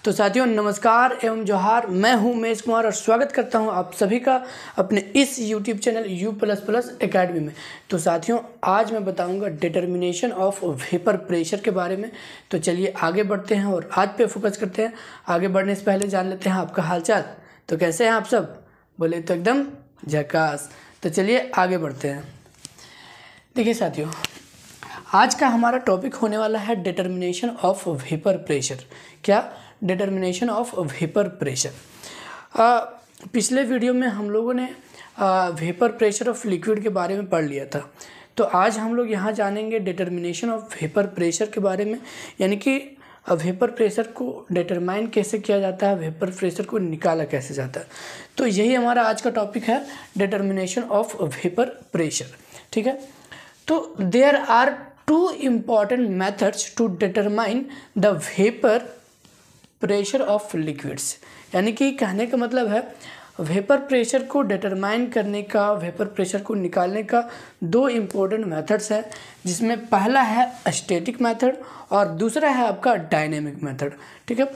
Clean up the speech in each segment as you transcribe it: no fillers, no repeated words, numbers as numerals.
तो साथियों नमस्कार एवं जोहार। मैं हूं उमेश कुमार और स्वागत करता हूं आप सभी का अपने इस YouTube चैनल U++ एकेडमी में। तो साथियों आज मैं बताऊंगा डिटर्मिनेशन ऑफ वेपर प्रेशर के बारे में। तो चलिए आगे बढ़ते हैं और आज पे फोकस करते हैं। आगे बढ़ने से पहले जान लेते हैं आपका हालचाल। तो कैसे हैं आप सब? बोले तो एकदम झकास। तो चलिए आगे बढ़ते हैं। देखिए साथियों, आज का हमारा टॉपिक होने वाला है डिटर्मिनेशन ऑफ वेपर प्रेशर। क्या? Determination of vapour pressure. पिछले वीडियो में हम लोगों ने वेपर प्रेशर ऑफ लिक्विड के बारे में पढ़ लिया था। तो आज हम लोग यहाँ जानेंगे डिटर्मिनेशन ऑफ वेपर प्रेशर के बारे में, यानी कि वेपर प्रेशर को डिटरमाइन कैसे किया जाता है, वेपर प्रेशर को निकाला कैसे जाता है। तो यही हमारा आज का टॉपिक है, डिटर्मिनेशन ऑफ वेपर प्रेशर। ठीक है, तो there are two important methods to determine the vapour pressure of liquids. यानी कि कहने का मतलब है वेपर प्रेशर को डिटरमाइन करने का, वेपर प्रेशर को निकालने का दो इम्पोर्टेंट मेथड्स है, जिसमें पहला है स्टैटिक मेथड और दूसरा है आपका डायनेमिक मेथड। ठीक है,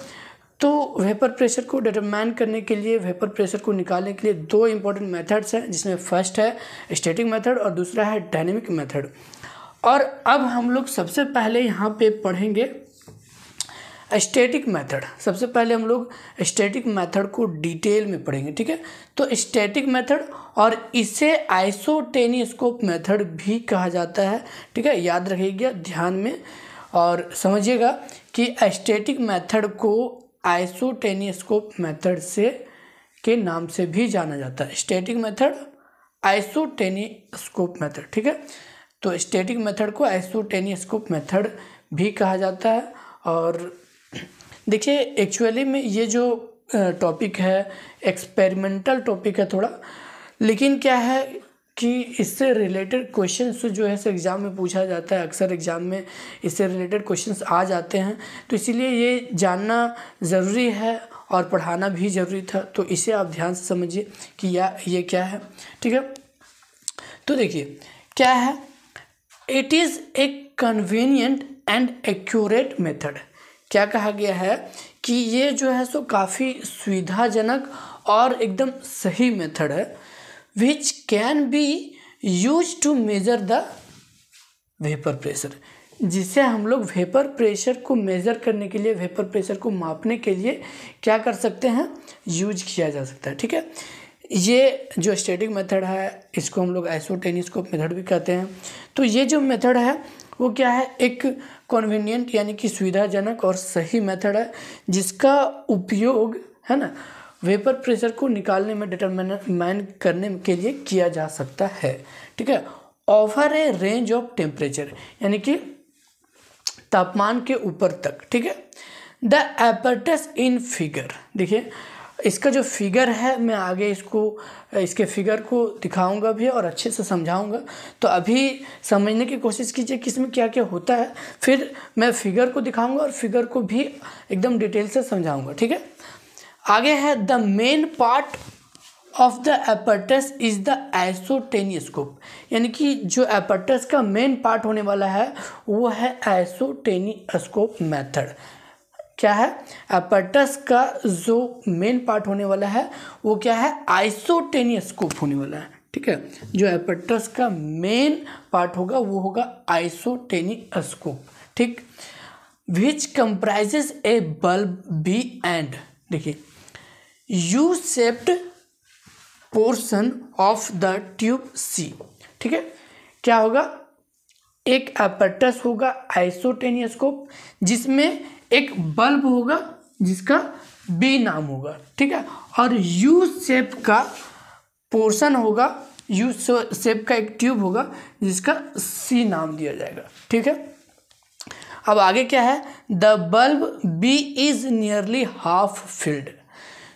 तो वेपर प्रेशर को डिटरमाइन करने के लिए, वेपर प्रेशर को निकालने के लिए दो इम्पोर्टेंट मेथड्स हैं, जिसमें फर्स्ट है स्टैटिक मेथड और दूसरा है डायनेमिक मेथड। और अब हम लोग सबसे पहले यहाँ पे पढ़ेंगे स्टैटिक मेथड। सबसे पहले हम लोग स्टैटिक मेथड को डिटेल में पढ़ेंगे। ठीक है, तो स्टैटिक मेथड और इसे आइसोटेनिस्कोप मेथड भी कहा जाता है। ठीक है, याद रखिएगा ध्यान में और समझिएगा कि स्टैटिक मेथड को आइसोटेनिस्कोप मेथड से के नाम से भी जाना जाता है। Static method, isoteniscope method. ठीक है, तो स्टैटिक मेथड को आइसोटेनिस्कोप मेथड भी कहा जाता है। और देखिए एक्चुअली में ये जो टॉपिक है एक्सपेरिमेंटल टॉपिक है थोड़ा, लेकिन क्या है कि इससे रिलेटेड क्वेश्चंस जो है एग्ज़ाम में पूछा जाता है। अक्सर एग्ज़ाम में इससे रिलेटेड क्वेश्चंस आ जाते हैं, तो इसीलिए ये जानना ज़रूरी है और पढ़ाना भी ज़रूरी था। तो इसे आप ध्यान से समझिए कि ये क्या है। ठीक है, तो देखिए क्या है, it is a convenient and accurate method. क्या कहा गया है कि ये जो है सो काफ़ी सुविधाजनक और एकदम सही मेथड है, which can be use to measure the vapour pressure, जिसे हम लोग वेपर प्रेशर को मेज़र करने के लिए, वेपर प्रेशर को मापने के लिए क्या कर सकते हैं, यूज किया जा सकता है। ठीक है, ये जो स्टैटिक मेथड है इसको हम लोग आइसोटेनिस्कोप मेथड भी कहते हैं। तो ये जो मेथड है वो क्या है, एक कन्वीनियंट यानी कि सुविधाजनक और सही मेथड है, जिसका उपयोग है ना वेपर प्रेशर को निकालने में, डिटरमाइन करने के लिए किया जा सकता है। ठीक है, over A range of temperature, यानी कि तापमान के ऊपर तक। ठीक है, द एपरेटस इन फिगर, देखिए इसका जो फिगर है मैं आगे इसके फिगर को दिखाऊंगा भी और अच्छे से समझाऊंगा। तो अभी समझने की कोशिश कीजिए कि इसमें क्या क्या होता है, फिर मैं फिगर को दिखाऊंगा और फिगर को भी एकदम डिटेल से समझाऊंगा। ठीक है, आगे है the main part of the apparatus is the isoteniscope, यानी कि जो एपरेटस का मेन पार्ट होने वाला है वो है आइसोटेनिस्कोप मेथड। क्या है, एपरेटस का जो मेन पार्ट होने वाला है वो क्या है, आइसोटेनिस्कोप होने वाला है। ठीक है, जो एपरेटस का मेन पार्ट होगा वो होगा आइसोटेनिस्कोप। ठीक, which comprises a bulb B and, देखिए U shaped portion of the tube C. ठीक है, क्या होगा, एक एपरेटस होगा आइसोटेनिस्कोप जिसमें एक बल्ब होगा जिसका बी नाम होगा। ठीक है, और यू शेप का पोर्शन होगा, यू शेप का एक ट्यूब होगा जिसका सी नाम दिया जाएगा। ठीक है, अब आगे क्या है, the bulb B is nearly half filled,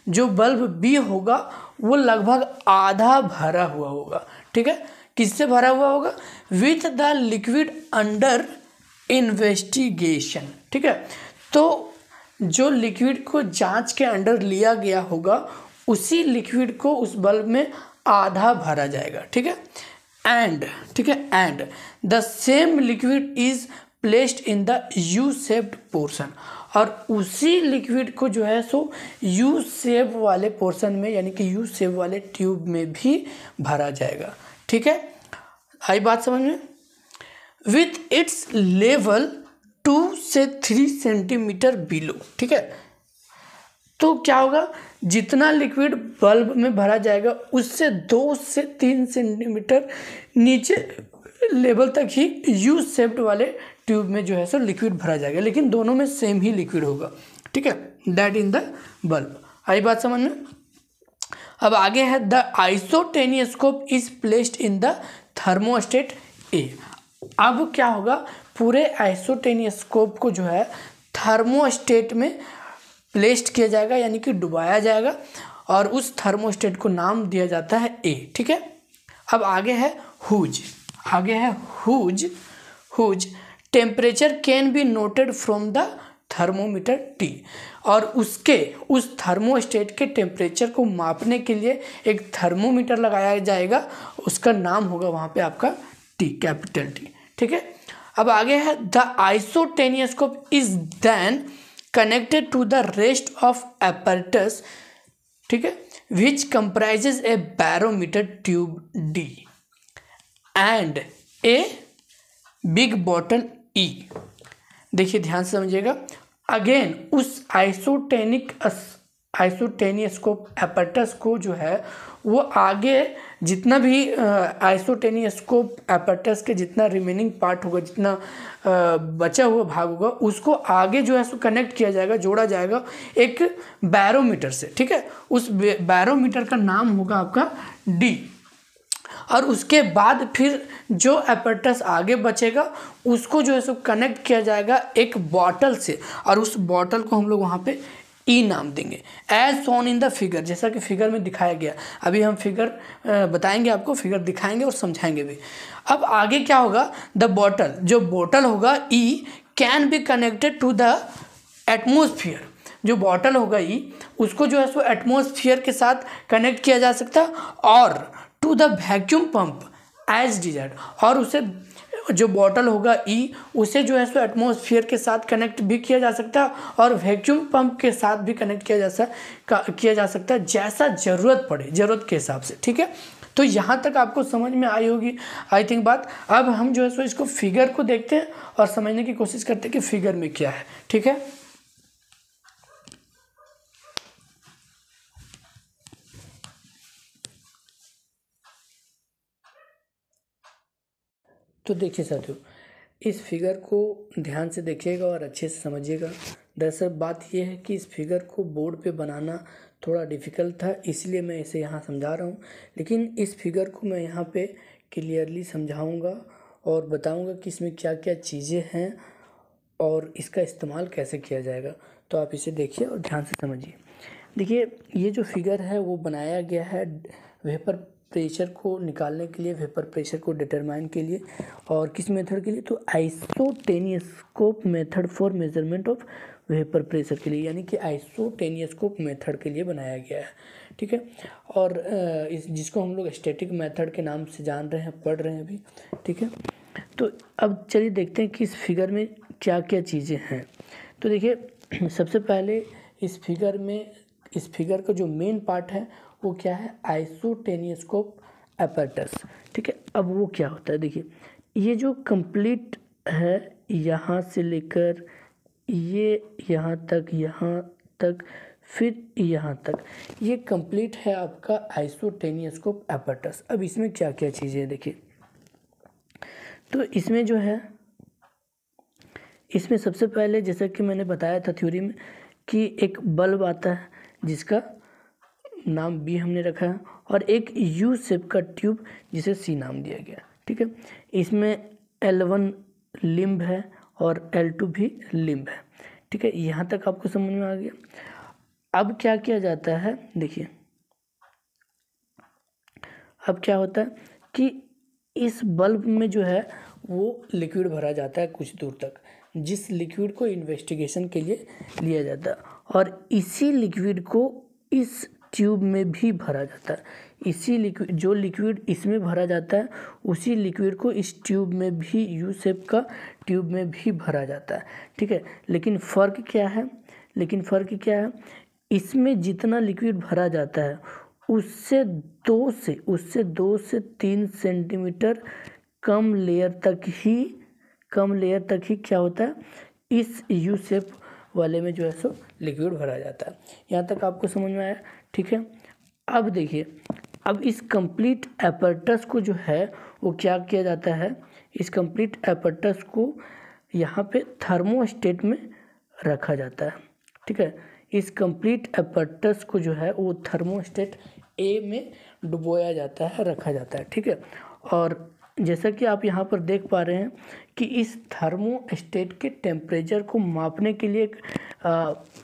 जो बल्ब बी होगा वो लगभग आधा भरा हुआ होगा। ठीक है, किससे भरा हुआ होगा, with the liquid under investigation. ठीक है, तो जो लिक्विड को जांच के अंडर लिया गया होगा उसी लिक्विड को उस बल्ब में आधा भरा जाएगा। ठीक है, एंड, ठीक है, and the same liquid is placed in the you shaped portion, और उसी लिक्विड को जो है सो यू शेप वाले पोर्शन में यानी कि यू शेप वाले ट्यूब में भी भरा जाएगा। ठीक है, आई बात समझ में। विथ इट्स लेवल 2 से 3 सेंटीमीटर बिलो। ठीक है, तो क्या होगा, जितना लिक्विड बल्ब में भरा जाएगा उससे 2 से 3 सेंटीमीटर नीचे लेवल तक ही यू शेप्ड वाले ट्यूब में जो है सो लिक्विड भरा जाएगा, लेकिन दोनों में सेम ही लिक्विड होगा। ठीक है, दैट इन द बल्ब। आई बात समझ में। अब आगे है the isoteniscope is placed in the thermostat A. अब क्या होगा, पूरे आइसोटेनियोस्कोप को जो है थर्मोस्टेट में प्लेस्ड किया जाएगा यानी कि डुबाया जाएगा और उस थर्मोस्टेट को नाम दिया जाता है ए। ठीक है, अब आगे है हुज। आगे है whose temperature can be noted from the thermometer T. और उस थर्मोस्टेट के टेम्परेचर को मापने के लिए एक थर्मोमीटर लगाया जाएगा, उसका नाम होगा वहाँ पे आपका टी, कैपिटल टी। ठीक है, अब आगे है the isoteniscope is then connected to the rest of apparatus। ठीक है, which comprises a barometer tube D and a big bottle E. देखिए ध्यान से समझिएगा, अगेन उस आइसोटेनियोस्कोप apparatus को जो है वो आगे जितना भी आइसोटेनियोस्कोप apparatus के जितना रिमेनिंग पार्ट होगा, जितना बचा हुआ भाग होगा, उसको आगे जो है सो कनेक्ट किया जाएगा, जोड़ा जाएगा एक बैरोमीटर से। ठीक है, उस बैरोमीटर का नाम होगा आपका डी। और उसके बाद फिर जो apparatus आगे बचेगा उसको जो है सो कनेक्ट किया जाएगा एक बॉटल से, और उस बॉटल को हम लोग वहाँ पे ई नाम देंगे, as shown in the figure, जैसा कि फिगर में दिखाया गया। अभी हम फिगर बताएंगे आपको, फिगर दिखाएंगे और समझाएंगे भी। अब आगे क्या होगा, द बॉटल, जो बॉटल होगा E can be connected to the atmosphere. जो बॉटल होगा ई उसको जो है सो एटमोसफियर के साथ कनेक्ट किया जा सकता है, और to the vacuum pump as desired. और उसे जो बॉटल होगा ई उसे जो है सो एटमॉस्फेयर के साथ कनेक्ट भी किया जा सकता है और वैक्यूम पंप के साथ भी कनेक्ट किया जा सकता है, जैसा ज़रूरत पड़े, ज़रूरत के हिसाब से। ठीक है, तो यहाँ तक आपको समझ में आई होगी आई थिंक बात। अब हम जो है सो इसको फिगर को देखते हैं और समझने की कोशिश करते हैं कि फिगर में क्या है। ठीक है, तो देखिए साथियों, इस फिगर को ध्यान से देखिएगा और अच्छे से समझिएगा। दरअसल बात यह है कि इस फिगर को बोर्ड पे बनाना थोड़ा डिफ़िकल्ट था, इसलिए मैं इसे यहाँ समझा रहा हूँ, लेकिन इस फिगर को मैं यहाँ पे क्लियरली समझाऊँगा और बताऊँगा कि इसमें क्या क्या चीज़ें हैं और इसका इस्तेमाल कैसे किया जाएगा। तो आप इसे देखिए और ध्यान से समझिए। देखिए, ये जो फिगर है वो बनाया गया है वेपर प्रेशर को निकालने के लिए, वेपर प्रेशर को डिटरमाइन के लिए, और किस मेथड के लिए, तो isoteniscope method for measurement of vapour pressure के लिए, यानी कि आइसोटेनियोस्कोप मेथड के लिए बनाया गया है। ठीक है, और जिसको हम लोग स्टैटिक मेथड के नाम से जान रहे हैं, पढ़ रहे हैं अभी। ठीक है, तो अब चलिए देखते हैं कि इस फिगर में क्या क्या चीज़ें हैं। तो देखिए, सबसे पहले इस फिगर का जो मेन पार्ट है वो क्या है, आइसोटेनियोस्कोप apparatus। ठीक है, अब वो क्या होता है, देखिए ये जो कंप्लीट है, यहाँ से लेकर ये यहाँ तक फिर यहाँ तक, ये कंप्लीट है आपका आइसोटेनियोस्कोप apparatus। अब इसमें क्या क्या चीज़ें देखिए, तो इसमें जो है, इसमें सबसे पहले जैसा कि मैंने बताया था थ्योरी में कि एक बल्ब आता है जिसका नाम बी हमने रखा है, और एक यू शेप का ट्यूब जिसे सी नाम दिया गया। ठीक है, इसमें L1 लिम्ब है और L2 भी लिम्ब है। ठीक है, यहाँ तक आपको समझ में आ गया। अब क्या किया जाता है, देखिए अब क्या होता है कि इस बल्ब में जो है वो लिक्विड भरा जाता है कुछ दूर तक, जिस लिक्विड को इन्वेस्टिगेशन के लिए लिया जाता है, और इसी लिक्विड को इस ट्यूब में भी भरा जाता है। इसी लिक्विड, जो लिक्विड इसमें भरा जाता है उसी लिक्विड को इस ट्यूब में भी, यू शेप का ट्यूब में भी भरा जाता है, ठीक है। लेकिन फ़र्क क्या है, इसमें जितना लिक्विड भरा जाता है उससे 2 से 3 सेंटीमीटर कम लेयर तक ही क्या होता है, इस यू शेप वाले में जो है सो लिक्विड भरा जाता है। यहाँ तक आपको समझ में आया, ठीक है। अब देखिए, अब इस कंप्लीट एपर्टस को जो है वो क्या किया जाता है, इस कंप्लीट एपर्टस को यहाँ पे थर्मोस्टेट में रखा जाता है, ठीक है। इस कंप्लीट एपर्टस को जो है वो थर्मोस्टेट ए में डुबोया जाता है, रखा जाता है, ठीक है। और जैसा कि आप यहाँ पर देख पा रहे हैं कि इस थर्मोस्टेट के टेम्परेचर को मापने के लिए एक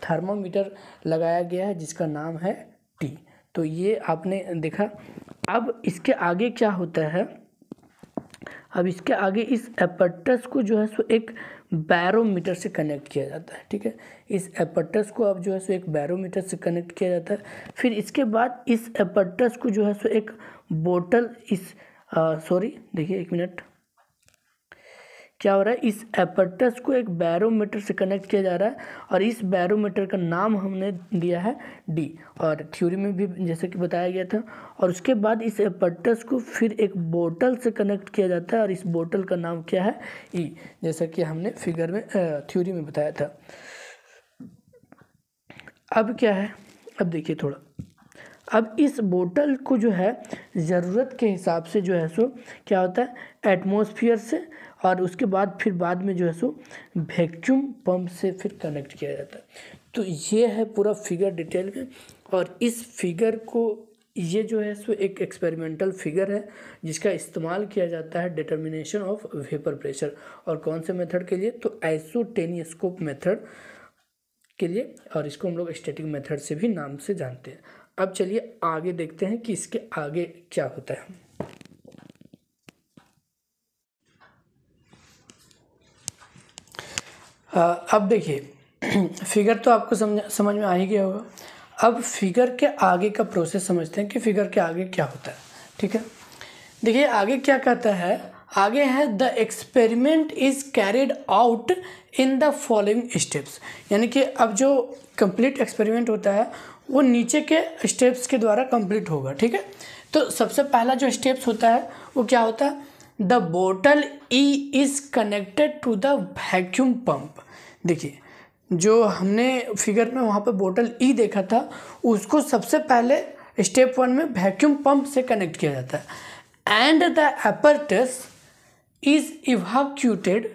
थर्मामीटर लगाया गया है जिसका नाम है टी। तो ये आपने देखा। अब इसके आगे क्या होता है, अब इसके आगे इस एपर्टस को जो है सो एक बैरोमीटर से कनेक्ट किया जाता है, ठीक है। इस एपर्टस को अब जो है सो एक बैरोमीटर से कनेक्ट किया जाता है। फिर इसके बाद इस एपर्टस को जो है सो एक बोतल, देखिए एक मिनट, क्या हो रहा है, इस एपर्टस को एक बैरोमीटर से कनेक्ट किया जा रहा है और इस बैरोमीटर का नाम हमने दिया है डी, और थ्योरी में भी जैसे कि बताया गया था। और उसके बाद इस एपर्टस को फिर एक बोतल से कनेक्ट किया जाता है और इस बोतल का नाम क्या है, ई, जैसा कि हमने फिगर में थ्योरी में बताया था। अब क्या है, अब देखिए थोड़ा, अब इस बोतल को जो है ज़रूरत के हिसाब से जो है सो क्या होता है, एटमॉस्फेयर से, और उसके बाद फिर बाद में जो है सो वैक्यूम पंप से फिर कनेक्ट किया जाता है। तो ये है पूरा फिगर डिटेल में। और इस फिगर को, ये जो है सो एक एक्सपेरिमेंटल फिगर है जिसका इस्तेमाल किया जाता है डिटर्मिनेशन ऑफ वेपर प्रेशर। और कौन से मेथड के लिए, तो आइसोटेनियोस्कोप मेथड के लिए, और इसको हम लोग स्टैटिक मेथड से भी नाम से जानते हैं। अब चलिए आगे देखते हैं कि इसके आगे क्या होता है। अब देखिए फिगर तो आपको समझ में आ ही गया होगा। अब फिगर के आगे का प्रोसेस समझते हैं कि फिगर के आगे क्या होता है, ठीक है। देखिए आगे क्या कहता है, आगे है the experiment is carried out in the following steps. यानी कि अब जो कंप्लीट एक्सपेरिमेंट होता है वो नीचे के स्टेप्स के द्वारा कंप्लीट होगा, ठीक है। तो सबसे पहला जो स्टेप्स होता है वो क्या होता है, the bottle E is connected to the vacuum pump. देखिए जो हमने फिगर में वहाँ पे बोतल ई देखा था उसको सबसे पहले स्टेप 1 में वैक्यूम पंप से कनेक्ट किया जाता है। And the apparatus is evacuated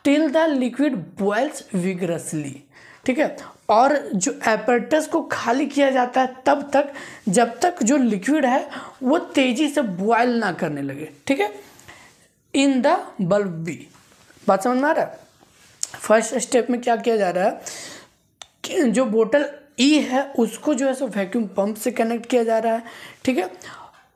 till the liquid boils vigorously, ठीक है। और जो एपर्टस को खाली किया जाता है तब तक जब तक जो लिक्विड है वो तेज़ी से बॉयल ना करने लगे, ठीक है। इन द बल्ब बी, बात समझ में आ रहा है। फर्स्ट स्टेप में क्या किया जा रहा है कि जो बोतल ई है उसको जो है सो वैक्यूम पंप से कनेक्ट किया जा रहा है, ठीक है।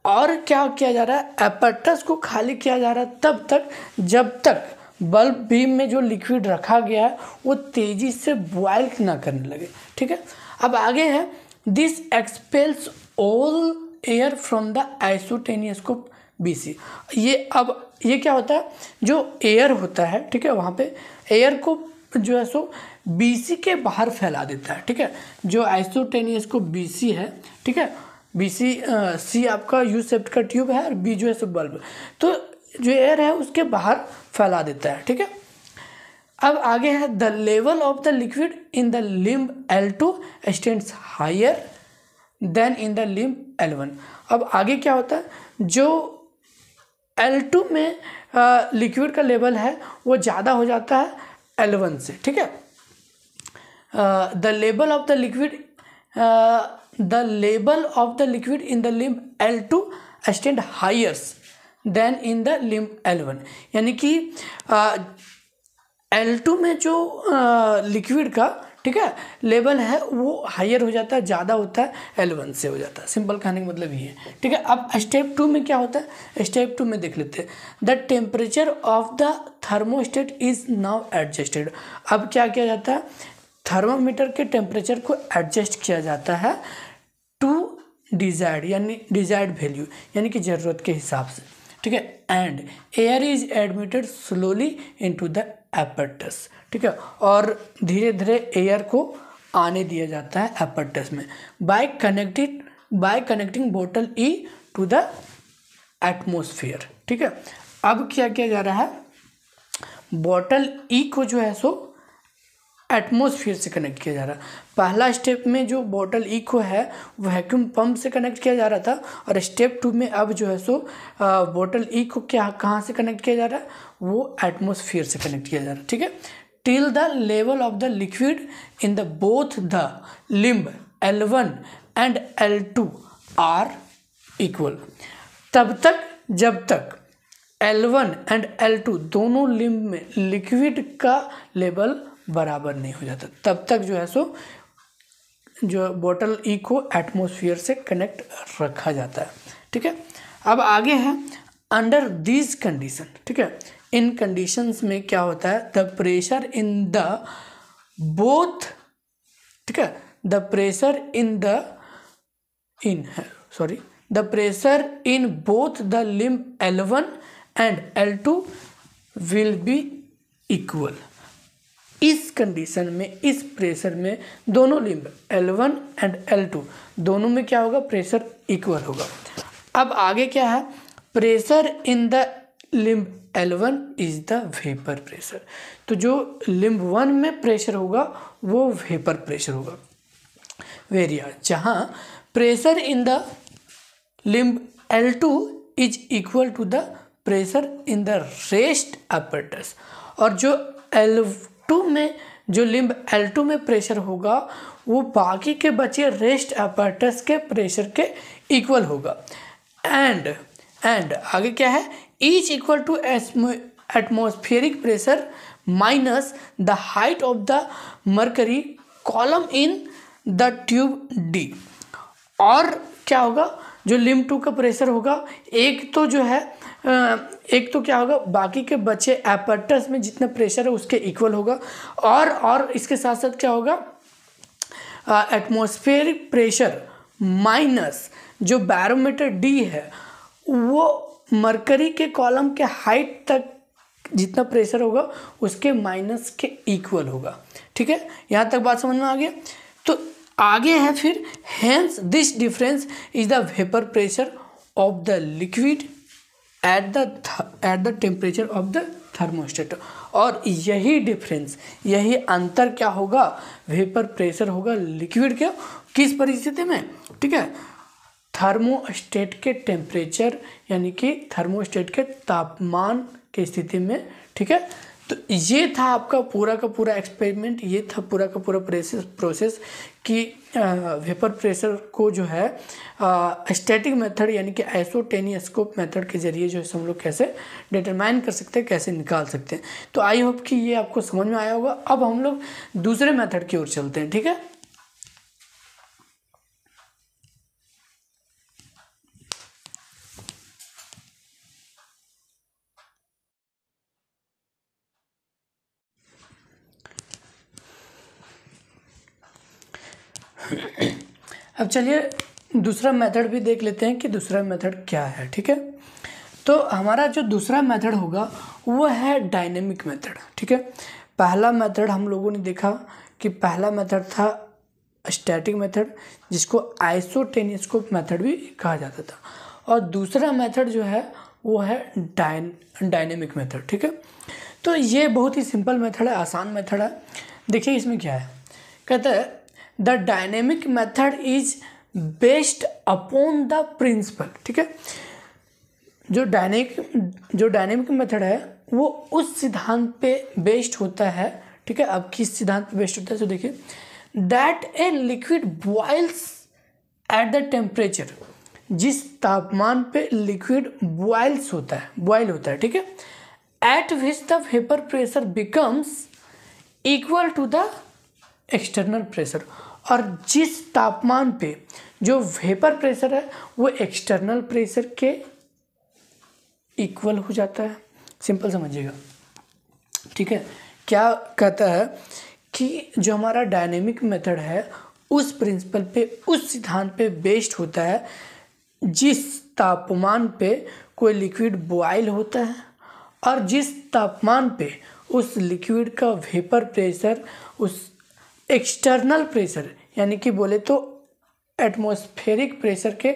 और क्या किया जा रहा है, एपर्टस को खाली किया जा रहा है तब तक जब तक बल्ब बीम में जो लिक्विड रखा गया है वो तेज़ी से बॉयल ना करने लगे, ठीक है। अब आगे है this expels all air from the isoteniscope BC. ये क्या होता है, जो एयर होता है, ठीक है, वहाँ पे एयर को जो है सो बीसी के बाहर फैला देता है, ठीक है। जो आइसोटेनियोस्कोप बीसी है, ठीक है, बीसी सी आपका यू शेप का ट्यूब है और बी जो है सो बल्ब, तो जो एयर है उसके बाहर फैला देता है, ठीक है। अब आगे है the level of the liquid in the limb L2 stands higher than in the limb L1। अब आगे क्या होता है, जो L2 में लिक्विड का लेवल है वो ज़्यादा हो जाता है L1 से, ठीक है। The level of the liquid in the limb L2 stand higher than in the limb L1। यानी कि L2 में जो लिक्विड का, ठीक है, लेवल है वो हायर हो जाता है, ज़्यादा होता है, L1 से हो जाता है। सिंपल कहने का मतलब ये है, ठीक है। अब स्टेप 2 में क्या होता है, स्टेप 2 में देख लेते हैं। The temperature of the thermostat is now adjusted. अब क्या किया जाता है, थर्मामीटर के टेम्परेचर को एडजस्ट किया जाता है टू डिजायर्ड वैल्यू यानी कि ज़रूरत के हिसाब से, ठीक है। And air is admitted slowly into the apparatus, ठीक है, और धीरे धीरे एयर को आने दिया जाता है एपर्टस में बाय कनेक्टिंग बोतल ई टू द एटमोसफियर, ठीक है। अब क्या किया जा रहा है, बॉटल ई को जो है सो एटमोसफियर से कनेक्ट किया जा रहा है। पहला स्टेप में जो बॉटल ई को है वैक्यूम पंप से कनेक्ट किया जा रहा था, और स्टेप 2 में अब जो है सो बॉटल ई को कहाँ से कनेक्ट किया जा रहा है, वो एटमोसफियर से कनेक्ट किया जा रहा है, ठीक है। Till the level of the liquid in the both the limb L1 and L2 are equal, तब तक जब तक L1 एंड L2 दोनों लिम्ब में लिक्विड का लेवल बराबर नहीं हो जाता, तब तक जो है सो जो बॉटल ई को एटमॉस्फेयर से कनेक्ट रखा जाता है, ठीक है। अब आगे है अंडर दीज कंडीशन, ठीक है। इन कंडीशंस में क्या होता है, the pressure in the both, ठीक है, the pressure in both the limb L1 and L2 will be equal. इस कंडीशन में, इस प्रेशर में दोनों लिम्ब L1 एंड L2 दोनों में क्या होगा, प्रेशर इक्वल होगा। अब आगे क्या है, pressure in the limb L1 is the vapour pressure. तो जो लिम्ब 1 में प्रेशर होगा वो वेपर प्रेशर होगा। वेरिया जहाँ pressure in the limb L2 is equal to the pressure in the rest apparatus, और जो L2 में जो लिम्ब L2 में प्रेशर होगा वो बाकी के बचे रेस्ट apparatus के प्रेशर के इक्वल होगा। एंड आगे क्या है, each equal to atmospheric pressure minus the height of the mercury column in the tube D. और क्या होगा, जो लिम्ब 2 का प्रेशर होगा, एक तो क्या होगा, बाकी के बचे एपर्टस में जितना प्रेशर है उसके इक्वल होगा, और इसके साथ साथ क्या होगा, एटमॉस्फेरिक प्रेशर माइनस जो बैरोमीटर डी है वो मरकरी के कॉलम के हाइट तक जितना प्रेशर होगा उसके माइनस के इक्वल होगा, ठीक है। यहाँ तक बात समझ में आ गया। तो आगे है फिर, hence this difference is the vapour pressure of the liquid at the temperature of the thermostat. और यही डिफरेंस, यही अंतर क्या होगा, वेपर प्रेशर होगा लिक्विड के किस परिस्थिति में, ठीक है, थर्मोस्टेट के टेम्परेचर यानी कि थर्मोस्टेट के तापमान की स्थिति में, ठीक है। तो ये था आपका पूरा का पूरा एक्सपेरिमेंट, ये था पूरा का पूरा प्रोसेस कि वेपर प्रेशर को जो है स्टैटिक मेथड यानी कि आइसोटेनियोस्कोप मेथड के जरिए जो है हम लोग कैसे डिटरमाइन कर सकते हैं, कैसे निकाल सकते हैं। तो आई होप कि ये आपको समझ में आया होगा। अब हम लोग दूसरे मेथड की ओर चलते हैं, ठीक है। अब चलिए दूसरा मेथड भी देख लेते हैं कि दूसरा मेथड क्या है, ठीक है। तो हमारा जो दूसरा मेथड होगा वो है डायनेमिक मेथड, ठीक है। पहला मेथड हम लोगों ने देखा कि पहला मेथड था स्टैटिक मेथड जिसको आइसोटेनियोस्कोप मेथड भी कहा जाता था, और दूसरा मेथड जो है वो है डायनेमिक मेथड, ठीक है। तो ये बहुत ही सिंपल मेथड है, आसान मेथड है। देखिए इसमें क्या है, कहता है the dynamic method is based upon the principle, ठीक है। जो डायनेमिक मेथड है वो उस सिद्धांत पे बेस्ड होता है, ठीक है। अब किस सिद्धांत पे बेस्ड होता है, तो देखिए that a liquid boils at the temperature, जिस तापमान पे लिक्विड बॉइल होता है, ठीक है, at which the vapour pressure becomes equal to the external pressure, और जिस तापमान पे जो वेपर प्रेशर है वो एक्सटर्नल प्रेशर के इक्वल हो जाता है। सिंपल समझिएगा, ठीक है। क्या कहता है कि जो हमारा डायनेमिक मेथड है उस प्रिंसिपल पे, उस सिद्धांत पे बेस्ड होता है जिस तापमान पे कोई लिक्विड बॉयल होता है और जिस तापमान पे उस लिक्विड का वेपर प्रेशर उस एक्सटर्नल प्रेशर यानी कि बोले तो एटमॉस्फेरिक प्रेशर के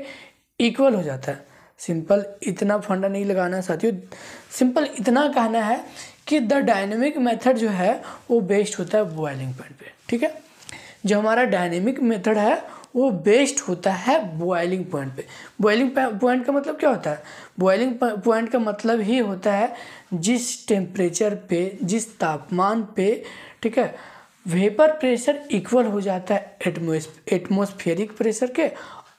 इक्वल हो जाता है। सिंपल इतना फंडा नहीं लगाना साथियों, सिंपल इतना कहना है कि द डायनेमिक मेथड जो है वो बेस्ड होता है बॉइलिंग पॉइंट पे। ठीक है, जो हमारा डायनेमिक मेथड है वो बेस्ड होता है बॉइलिंग पॉइंट पे। बॉइलिंग पॉइंट का मतलब क्या होता है? बॉइलिंग पॉइंट का मतलब ही होता है जिस टेम्परेचर पे, जिस तापमान पे, ठीक है, वेपर प्रेशर इक्वल हो जाता है एटमॉस्फेरिक प्रेशर के,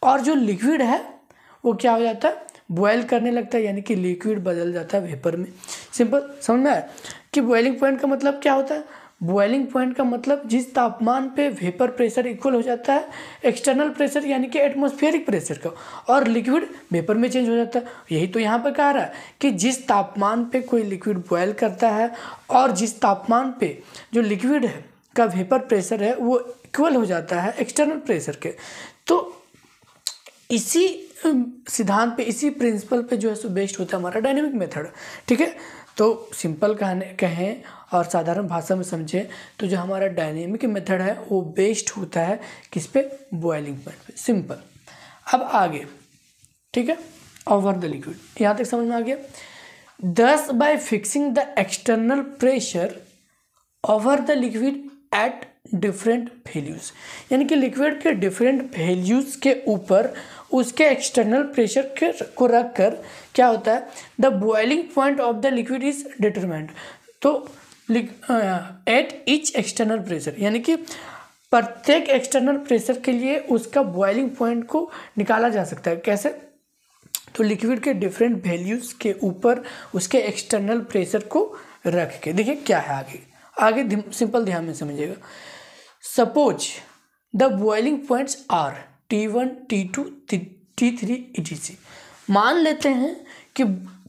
और जो लिक्विड है वो क्या हो जाता है? बॉयल करने लगता है, यानी कि लिक्विड बदल जाता है वेपर में। सिंपल समझ में आया कि बॉइलिंग पॉइंट का मतलब क्या होता है? बॉइलिंग पॉइंट का मतलब जिस तापमान पे वेपर प्रेशर इक्वल हो जाता है एक्सटर्नल प्रेशर यानी कि एटमॉस्फेरिक प्रेशर का, और लिक्विड वेपर में चेंज हो जाता है। यही तो यहाँ पर कह रहा है कि जिस तापमान पे कोई लिक्विड बॉयल करता है और जिस तापमान पे जो लिक्विड है का वेपर प्रेशर है वो इक्वल हो जाता है एक्सटर्नल प्रेशर के। तो इसी सिद्धांत पे, इसी प्रिंसिपल पे जो है सो बेस्ड होता है हमारा डायनेमिक मेथड। ठीक है, तो सिंपल कहें और साधारण भाषा में समझें तो जो हमारा डायनेमिक मेथड है वो बेस्ड होता है किस पे? बॉइलिंग पॉइंट पे। सिंपल। अब आगे, ठीक है, ओवर द लिक्विड, यहाँ तक समझ में आ गया। दस bye fixing the external pressure over the liquid at different values, यानी कि लिक्विड के डिफरेंट वैल्यूज के ऊपर उसके एक्सटर्नल प्रेशर को रख कर क्या होता है? The boiling point of the liquid is determined. तो एट ईच एक्सटर्नल प्रेशर, यानी कि प्रत्येक एक्सटर्नल प्रेशर के लिए उसका बॉइलिंग पॉइंट को निकाला जा सकता है। कैसे? तो लिक्विड के डिफरेंट वैल्यूज के ऊपर उसके एक्सटर्नल प्रेशर को रख के। देखिए क्या है आगे सिंपल ध्यान में समझिएगा। Suppose the boiling points are T1, T2, T3 etc। मान लेते हैं कि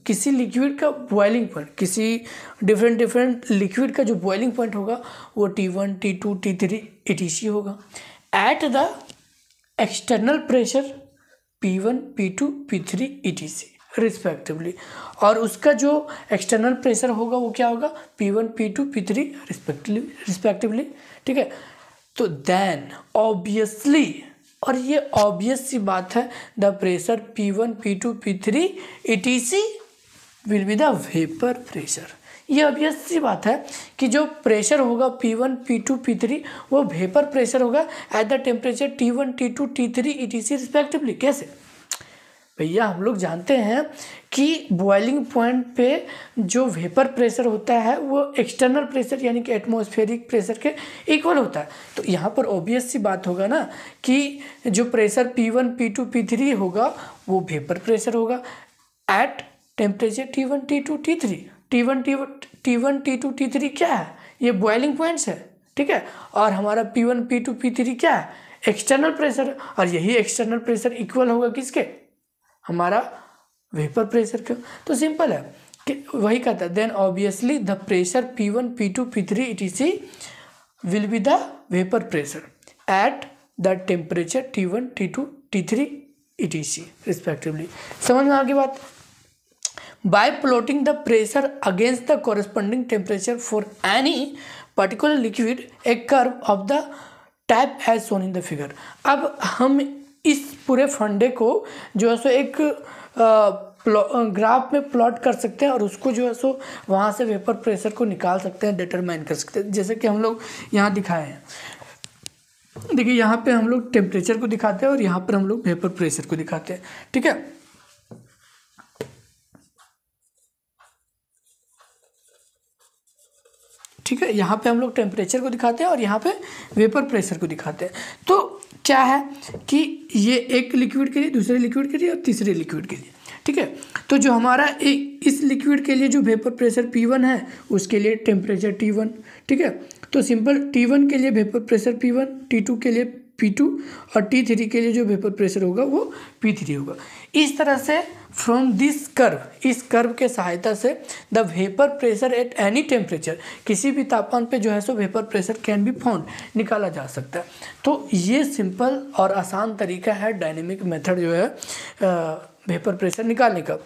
किसी लिक्विड का बॉइलिंग पॉइंट, किसी डिफरेंट लिक्विड का जो बॉइलिंग पॉइंट होगा वो T1, T2, T3 etc होगा at the external pressure P1, P2, P3 etc respectively, और उसका जो एक्सटर्नल प्रेशर होगा वो क्या होगा? P1, P2, P3 respectively. ठीक है, तो देन ऑब्वियसली, और ये ऑब्वियस सी बात है, the pressure P1, P2, P3 etc will be the vapour pressure. ये ऑब्वियस सी बात है कि जो प्रेशर होगा P1, P2, P3 वो वेपर प्रेशर होगा eight the temperature T1, T2, T3 etc respectively. कैसे भैया? हम लोग जानते हैं कि बॉइलिंग पॉइंट पे जो वेपर प्रेशर होता है वो एक्सटर्नल प्रेशर यानी कि एटमॉस्फेरिक प्रेशर के इक्वल होता है। तो यहाँ पर ऑब्वियस सी बात होगा ना कि जो प्रेशर P1, P2, P3 होगा वो वेपर प्रेशर होगा at temperature T1, T2, T3। T1, T2, T3 क्या है? ये बॉइलिंग पॉइंट्स है। ठीक है, और हमारा P1, P2, P3 क्या है? एक्सटर्नल प्रेशर, और यही एक्सटर्नल प्रेशर इक्वल होगा किसके? हमारा वेपर प्रेशर का। तो सिंपल है कि वही कहता है then obviously the pressure P1, P2, P3 etc will be the vapour pressure at the temperature T1, T2, T3 etc respectively. समझ में आ गई बात? By plotting the pressure against the corresponding temperature for any particular liquid a curve of the type as shown in the figure. अब हम इस पूरे फंडे को जो है सो एक ग्राफ में प्लॉट कर सकते हैं और उसको जो है सो वहाँ से वेपर प्रेशर को निकाल सकते हैं, डिटरमाइन कर सकते हैं, जैसे कि हम लोग यहाँ दिखाए हैं। देखिए यहाँ पे हम लोग टेम्परेचर को दिखाते हैं और यहाँ पर हम लोग वेपर प्रेशर को दिखाते हैं। ठीक है, ठीक है, यहाँ पे हम लोग टेम्परेचर को दिखाते हैं और यहाँ पे वेपर प्रेशर को दिखाते हैं। तो क्या है कि ये एक लिक्विड के लिए, दूसरे लिक्विड के लिए और तीसरे लिक्विड के लिए। ठीक है, तो जो हमारा इस लिक्विड के लिए जो वेपर प्रेशर P1 है उसके लिए टेम्परेचर T1। ठीक है, तो सिंपल T1 के लिए वेपर प्रेशर P1, T2 के लिए P2 और T3 के लिए जो वेपर प्रेशर होगा वो P3 होगा। इस तरह से फ्रॉम दिस कर्व, इस कर्व के सहायता से the vapour pressure at any temperature, किसी भी तापमान पे जो है सो vapour pressure can be found, निकाला जा सकता है। तो ये सिंपल और आसान तरीका है डायनेमिक मेथड जो है वेपर प्रेशर निकालने का।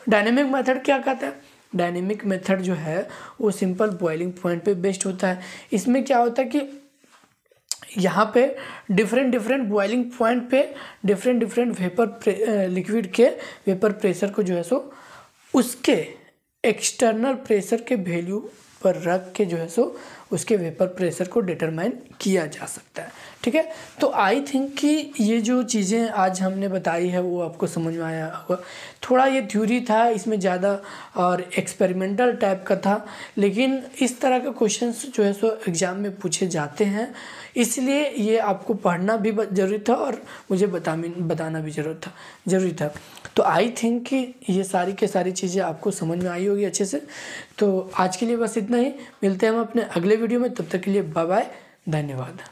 डायनेमिक मेथड क्या कहता है? डायनेमिक मेथड जो है वो सिंपल बॉइलिंग पॉइंट पे बेस्ड होता है। इसमें क्या होता है कि यहाँ पे डिफरेंट बॉइलिंग पॉइंट पे डिफरेंट वेपर लिक्विड के वेपर प्रेशर को जो है सो उसके एक्सटर्नल प्रेशर के वैल्यू पर रख के जो है सो उसके वेपर प्रेशर को डिटरमाइन किया जा सकता है। ठीक है, तो आई थिंक कि ये जो चीज़ें आज हमने बताई है वो आपको समझ में आया होगा। थोड़ा ये थ्योरी था, इसमें ज़्यादा और एक्सपेरिमेंटल टाइप का था, लेकिन इस तरह का क्वेश्चंस जो है सो एग्ज़ाम में पूछे जाते हैं, इसलिए ये आपको पढ़ना भी ज़रूरी था और मुझे बताना भी ज़रूरी था। तो आई थिंक कि ये सारी के सारी चीज़ें आपको समझ में आई होगी अच्छे से। तो आज के लिए बस इतना ही, मिलते हैं हम अपने अगले वीडियो में, तब तक के लिए बाय बाय, धन्यवाद।